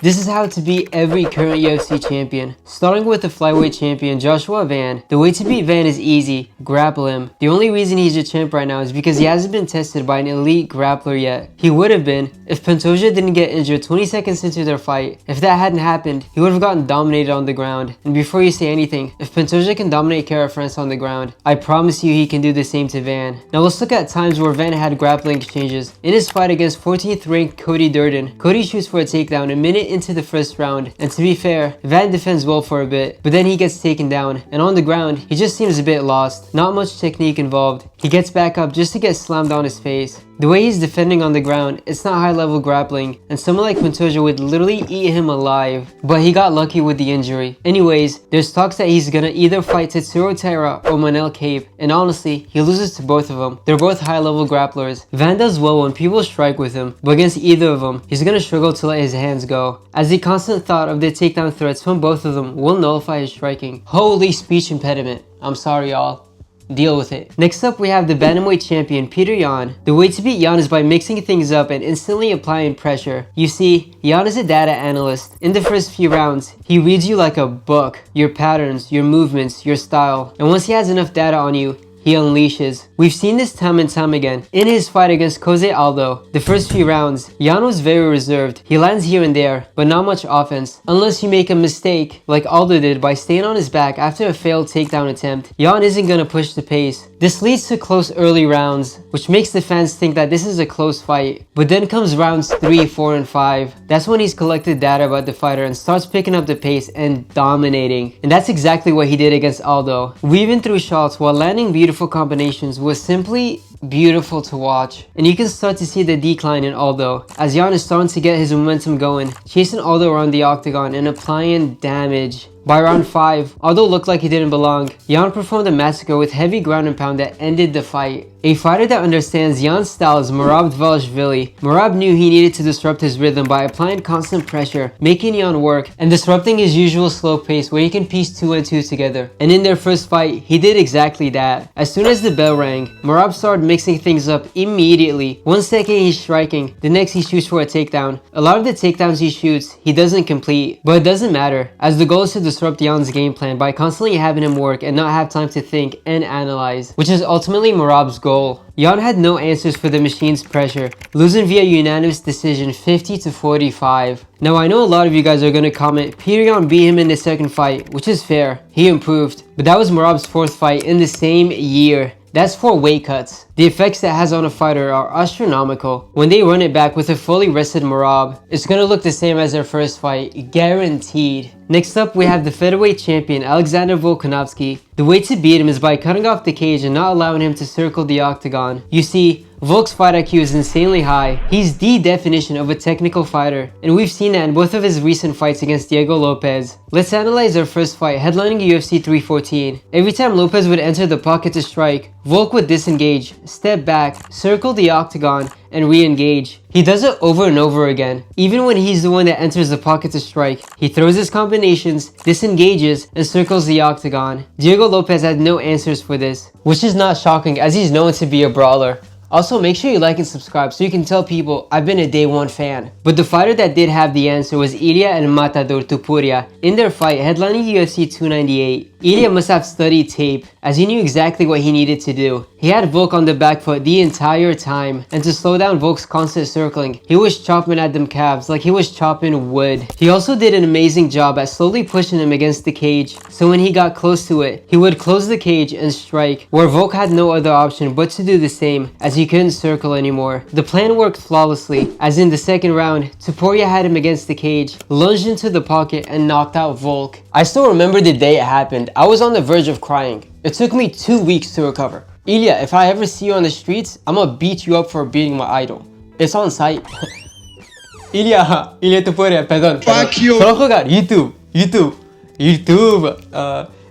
This is how to beat every current UFC champion. Starting with the flyweight champion Joshua Van. The way to beat Van is easy. Grapple him. The only reason he's your champ right now is because he hasn't been tested by an elite grappler yet. He would have been if Pantoja didn't get injured 20 seconds into their fight. If that hadn't happened, he would have gotten dominated on the ground. And before you say anything, if Pantoja can dominate Kara France on the ground, I promise you he can do the same to Van. Now let's look at times where Van had grappling exchanges. In his fight against 14th ranked Cody Durden, Cody shoots for a takedown a minute into the first round, and to be fair, Van defends well for a bit, but then he gets taken down, and on the ground, he just seems a bit lost. Not much technique involved. He gets back up just to get slammed on his face. The way he's defending on the ground, it's not high level grappling, and someone like Pantoja would literally eat him alive, but he got lucky with the injury. Anyways, there's talks that he's gonna either fight Tetsuro Taira or Manel Kape, and honestly, he loses to both of them. They're both high level grapplers. Van does well when people strike with him, but against either of them, he's gonna struggle to let his hands go, as the constant thought of the takedown threats from both of them will nullify his striking. Holy speech impediment. I'm sorry y'all. Deal with it. Next up, we have the bantamweight champion Petr Yan. The way to beat Yan is by mixing things up and instantly applying pressure. You see, Yan is a data analyst. In the first few rounds, he reads you like a book, your patterns, your movements, your style, and once he has enough data on you, he unleashes. We've seen this time and time again. In his fight against Jose Aldo, the first few rounds, Yan was very reserved. He lands here and there, but not much offense. Unless you make a mistake, like Aldo did by staying on his back after a failed takedown attempt, Yan isn't gonna push the pace. This leads to close early rounds, which makes the fans think that this is a close fight. But then comes rounds 3, 4, and 5. That's when he's collected data about the fighter and starts picking up the pace and dominating. And that's exactly what he did against Aldo. Weaving through shots while landing beautiful combinations was simply beautiful to watch. And you can start to see the decline in Aldo, as Yan is starting to get his momentum going, chasing Aldo around the octagon and applying damage. By round 5, Aldo looked like he didn't belong. Yan performed a massacre with heavy ground and pound that ended the fight. A fighter that understands Yan's style is Merab Dvalishvili. Merab knew he needed to disrupt his rhythm by applying constant pressure, making Yan work, and disrupting his usual slow pace where he can piece 2 and 2 together. And in their first fight, he did exactly that. As soon as the bell rang, Merab started mixing things up immediately. One second he's striking, the next he shoots for a takedown. A lot of the takedowns he shoots, he doesn't complete, but it doesn't matter, as the goal is to disrupt Yan's game plan by constantly having him work and not have time to think and analyze, which is ultimately Merab's goal. Yan had no answers for the machine's pressure, losing via unanimous decision 50-45. Now I know a lot of you guys are gonna comment, Petr Yan beat him in the second fight, which is fair, he improved, but that was Merab's 4th fight in the same year. That's 4 weight cuts. The effects that has on a fighter are astronomical. When they run it back with a fully rested Merab, it's gonna look the same as their first fight, guaranteed. Next up, we have the featherweight champion Alexander Volkanovski. The way to beat him is by cutting off the cage and not allowing him to circle the octagon. You see, Volk's fight IQ is insanely high. He's the definition of a technical fighter, and we've seen that in both of his recent fights against Diego Lopez. Let's analyze their first fight, headlining UFC 314. Every time Lopez would enter the pocket to strike, Volk would disengage, step back, circle the octagon, and re-engage. He does it over and over again. Even when he's the one that enters the pocket to strike, he throws his combinations, disengages, and circles the octagon. Diego Lopez had no answers for this, which is not shocking as he's known to be a brawler. Also, make sure you like and subscribe so you can tell people I've been a day one fan. But the fighter that did have the answer was Ilia and Matador Topuria in their fight headlining UFC 298. Ilia must have studied tape, as he knew exactly what he needed to do. He had Volk on the back foot the entire time, and to slow down Volk's constant circling, he was chopping at them calves like he was chopping wood. He also did an amazing job at slowly pushing him against the cage, so when he got close to it, he would close the cage and strike, where Volk had no other option but to do the same, as he couldn't circle anymore. The plan worked flawlessly, as in the second round, Topuria had him against the cage, lunged into the pocket, and knocked out Volk. I still remember the day it happened. I was on the verge of crying. It took me 2 weeks to recover. Ilia, if I ever see you on the streets, I'm gonna beat you up for beating my idol. It's on site. Ilia Topuria, perdón. Fuck you. Solo jugar. YouTube.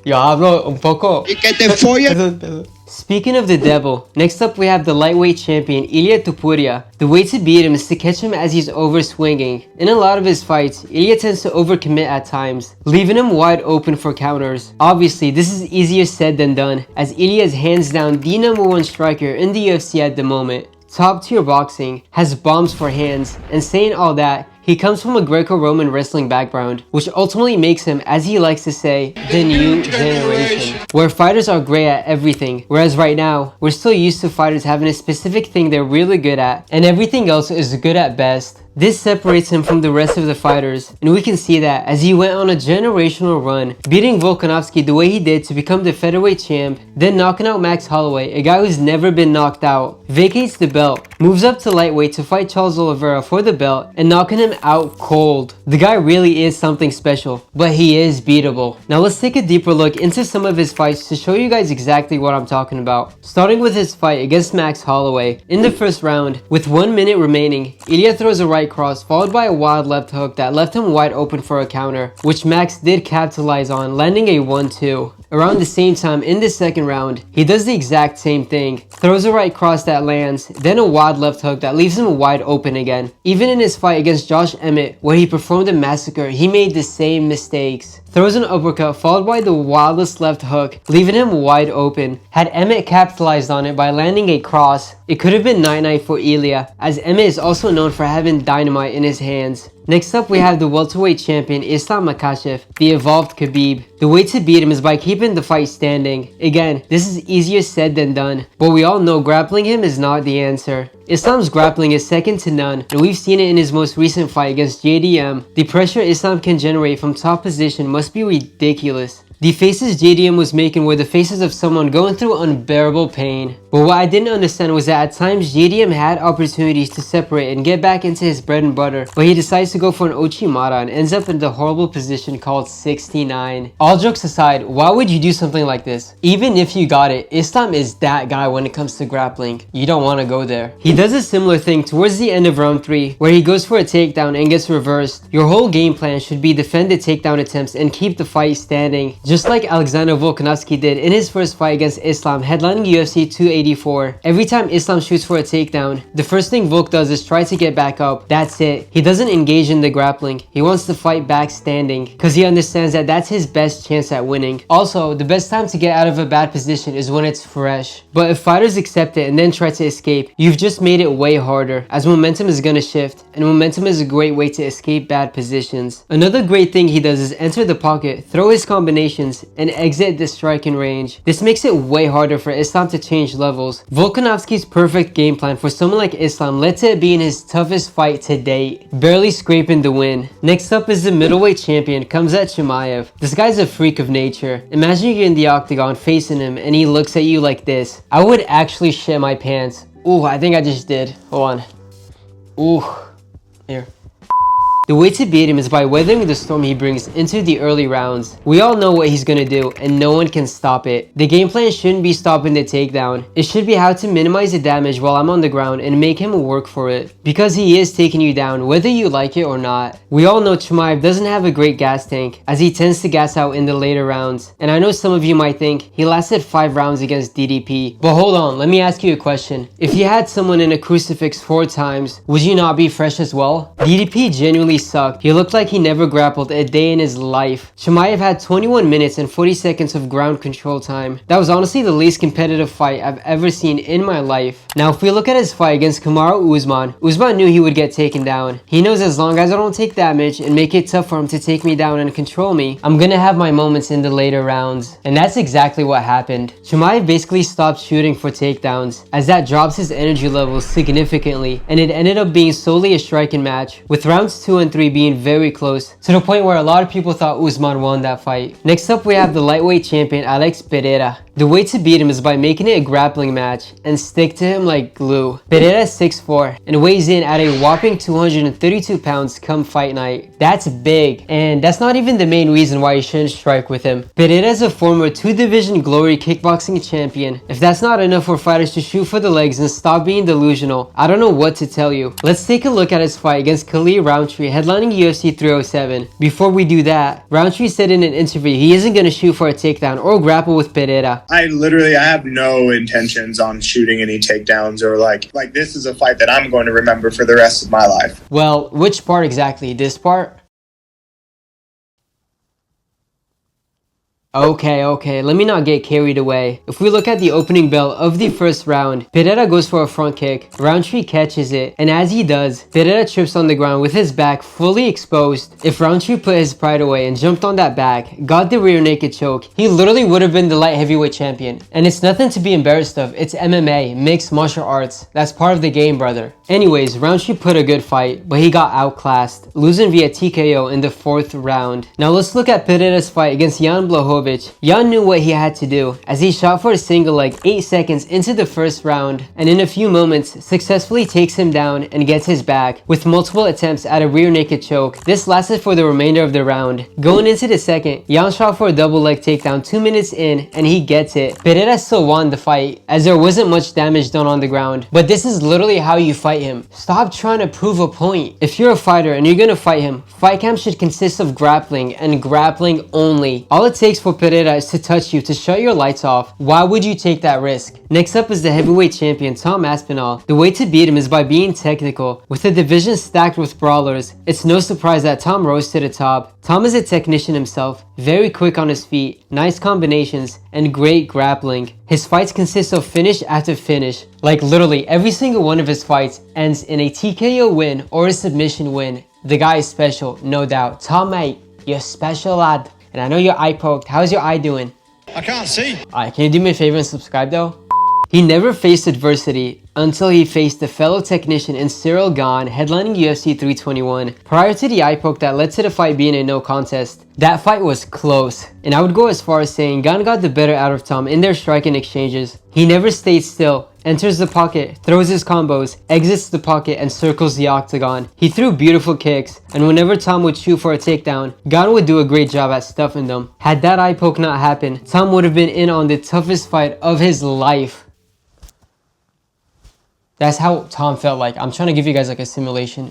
Yo hablo un poco. Y que te folles. Perdón. Speaking of the devil, next up we have the lightweight champion Ilia Topuria. The way to beat him is to catch him as he's over swinging. In a lot of his fights, Ilia tends to overcommit at times, leaving him wide open for counters. Obviously, this is easier said than done, as Ilia is hands down the #1 striker in the UFC at the moment. Top tier boxing, has bombs for hands, and saying all that, He comes from a Greco-Roman wrestling background, which ultimately makes him, as he likes to say, the new generation, where fighters are great at everything, whereas right now, we're still used to fighters having a specific thing they're really good at, and everything else is good at best. This separates him from the rest of the fighters, and we can see that as he went on a generational run, beating Volkanovski the way he did to become the featherweight champ, then knocking out Max Holloway, a guy who's never been knocked out, vacates the belt, moves up to lightweight to fight Charles Oliveira for the belt, and knocking him out cold. The guy really is something special, but he is beatable. Now let's take a deeper look into some of his fights to show you guys exactly what I'm talking about. Starting with his fight against Max Holloway. In the first round, with 1 minute remaining, Ilia throws a right cross followed by a wild left hook that left him wide open for a counter, which Max did capitalize on, landing a 1-2. Around the same time in the second round, he does the exact same thing, throws a right cross that lands, then a wild left hook that leaves him wide open again. Even in his fight against Josh Emmett, where he performed a massacre, he made the same mistakes. Throws an uppercut followed by the wildest left hook, leaving him wide open. Had Emmett capitalized on it by landing a cross, it could have been night-night for Ilia, as Emmett is also known for having dynamite in his hands. Next up, we have the welterweight champion Islam Makhachev, the evolved Khabib. The way to beat him is by keeping the fight standing. Again, this is easier said than done, but we all know grappling him is not the answer. Islam's grappling is second to none, and we've seen it in his most recent fight against JDM. The pressure Islam can generate from top position must be ridiculous. The faces JDM was making were the faces of someone going through unbearable pain. But what I didn't understand was that at times JDM had opportunities to separate and get back into his bread and butter, but he decides to go for an Ochimata and ends up in the horrible position called 69. All jokes aside, why would you do something like this? Even if you got it, Islam is that guy when it comes to grappling. You don't want to go there. He does a similar thing towards the end of round 3, where he goes for a takedown and gets reversed. Your whole game plan should be defend the takedown attempts and keep the fight standing, just like Alexander Volkanovski did in his first fight against Islam, headlining UFC 284. Every time Islam shoots for a takedown, the first thing Volk does is try to get back up. That's it. He doesn't engage in the grappling. He wants to fight back standing, because he understands that that's his best chance at winning. Also, the best time to get out of a bad position is when it's fresh. But if fighters accept it and then try to escape, you've just made it way harder, as momentum is gonna shift, and momentum is a great way to escape bad positions. Another great thing he does is enter the pocket, throw his combinations, and exit the striking range. This makes it way harder for Islam to change levels. Volkanovski's perfect game plan for someone like Islam led to it being his toughest fight to date, barely scraping the win. Next up is the middleweight champion Khamzat Chimaev. This guy's a freak of nature. Imagine you're in the octagon facing him and he looks at you like this. I would actually shit my pants. Ooh, I think I just did. Hold on. Ooh. Here. The way to beat him is by weathering the storm he brings into the early rounds. We all know what he's gonna do, and no one can stop it. The game plan shouldn't be stopping the takedown. It should be how to minimize the damage while I'm on the ground and make him work for it. Because he is taking you down, whether you like it or not. We all know Chimaev doesn't have a great gas tank, as he tends to gas out in the later rounds. And I know some of you might think he lasted 5 rounds against DDP. But hold on, let me ask you a question. If you had someone in a crucifix 4 times, would you not be fresh as well? DDP genuinely sucked. He looked like he never grappled a day in his life. Chimaev had 21 minutes and 40 seconds of ground control time. That was honestly the least competitive fight I've ever seen in my life. Now if we look at his fight against Kamaru Usman, Usman knew he would get taken down. He knows as long as I don't take damage and make it tough for him to take me down and control me, I'm gonna have my moments in the later rounds. And that's exactly what happened. Chimaev basically stopped shooting for takedowns, as that drops his energy levels significantly, and it ended up being solely a striking match, with rounds 2 and 3 being very close, to the point where a lot of people thought Usman won that fight. Next up we have the lightweight champion Alex Pereira. The way to beat him is by making it a grappling match and stick to him like glue. Pereira is 6'4" and weighs in at a whopping 232 pounds come fight night. That's big, and that's not even the main reason why you shouldn't strike with him. Pereira is a former 2-division Glory kickboxing champion. If that's not enough for fighters to shoot for the legs and stop being delusional, I don't know what to tell you. Let's take a look at his fight against Khalil Roundtree, headlining UFC 307. Before we do that, Roundtree said in an interview he isn't going to shoot for a takedown or grapple with Pereira. I have no intentions on shooting any takedowns or like this is a fight that I'm going to remember for the rest of my life. Well, which part exactly? This part? Okay, let me not get carried away. If we look at the opening bell of the first round, Pereira goes for a front kick, Roundtree catches it, and as he does, Pereira trips on the ground with his back fully exposed. If Roundtree put his pride away and jumped on that back, got the rear naked choke, he literally would have been the light heavyweight champion. And it's nothing to be embarrassed of, it's MMA, mixed martial arts. That's part of the game, brother. Anyways, Roundtree put a good fight, but he got outclassed, losing via TKO in the 4th round. Now let's look at Pereira's fight against Jan Blachowicz. Jan knew what he had to do, as he shot for a single leg 8 seconds into the first round, and in a few moments successfully takes him down and gets his back with multiple attempts at a rear naked choke. This lasted for the remainder of the round. Going into the second, Jan shot for a double leg takedown 2 minutes in, and he gets it. Pereira still won the fight, as there wasn't much damage done on the ground, but this is literally how you fight him. Stop trying to prove a point. If you're a fighter and you're gonna fight him, fight camp should consist of grappling and grappling only. All it takes for Pereira is to touch you to shut your lights off. Why would you take that risk? Next up is the heavyweight champion Tom Aspinall. The way to beat him is by being technical. With the division stacked with brawlers, it's no surprise that Tom rose to the top. Tom is a technician himself, very quick on his feet, nice combinations, and great grappling. His fights consist of finish after finish. Like literally every single one of his fights ends in a TKO win or a submission win. The guy is special, no doubt. Tom, mate, you're special, lad. And I know your eye poked. How's your eye doing? I can't see. Alright, can you do me a favor and subscribe though? He never faced adversity until he faced a fellow technician in Cyril Gane headlining UFC 321. Prior to the eye poke that led to the fight being a no contest, that fight was close. And I would go as far as saying Gane got the better out of Tom in their striking exchanges. He never stayed still, enters the pocket, throws his combos, exits the pocket, and circles the octagon. He threw beautiful kicks, and whenever Tom would shoot for a takedown, Gane would do a great job at stuffing them. Had that eye poke not happened, Tom would have been in on the toughest fight of his life. That's how Tom felt like. I'm trying to give you guys like a simulation.